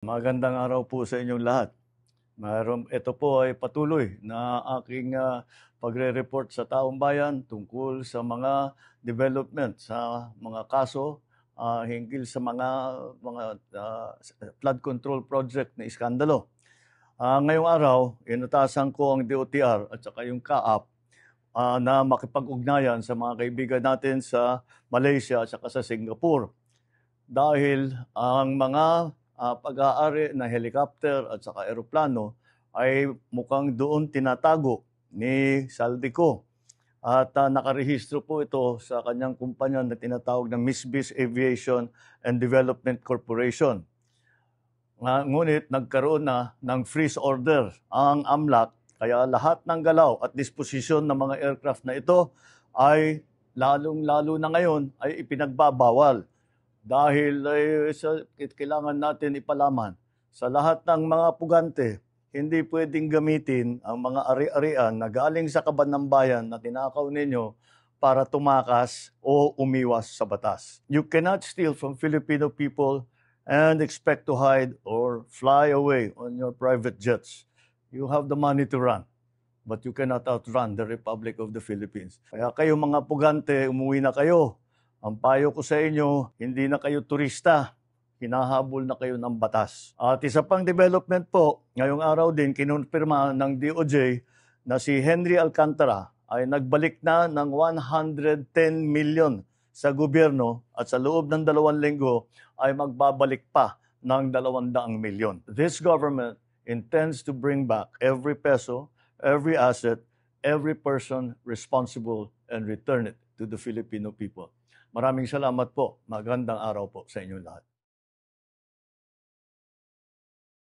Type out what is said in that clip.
Magandang araw po sa inyong lahat. Ito po ay patuloy na aking pagre-report sa taong bayan tungkol sa mga development sa mga kaso hinggil sa mga flood control project na iskandalo. Ngayong araw, inutasan ko ang DOTR at saka yung CAAP na makipag-ugnayan sa mga kaibigan natin sa Malaysia at saka sa Singapore. Dahil ang mga pag-aari na helicopter at saka eroplano ay mukhang doon tinatago ni Saldico. At nakarehistro po ito sa kanyang kumpanya na tinatawag na Misbis Aviation and Development Corporation. Ngunit nagkaroon na ng freeze order ang AMLAC, kaya lahat ng galaw at disposisyon ng mga aircraft na ito ay lalong-lalo na ngayon ay ipinagbabawal. Dahil kailangan natin ipalaman sa lahat ng mga pugante, hindi pwedeng gamitin ang mga ari-arian na galing sa kaban ng bayan na tinakaw ninyo para tumakas o umiwas sa batas. You cannot steal from Filipino people and expect to hide or fly away on your private jets. You have the money to run, but you cannot outrun the Republic of the Philippines. Kaya kayo mga pugante, umuwi na kayo. Ang payo ko sa inyo, hindi na kayo turista, hinahabol na kayo ng batas. At isa pang development po, ngayong araw din kinonfirma ng DOJ na si Henry Alcantara ay nagbalik na ng 110 million sa gobyerno at sa loob ng 2 linggo ay magbabalik pa ng 200 milyon. This government intends to bring back every peso, every asset, every person responsible and return it to the Filipino people. Maraming salamat po. Magandang araw po sa inyong lahat.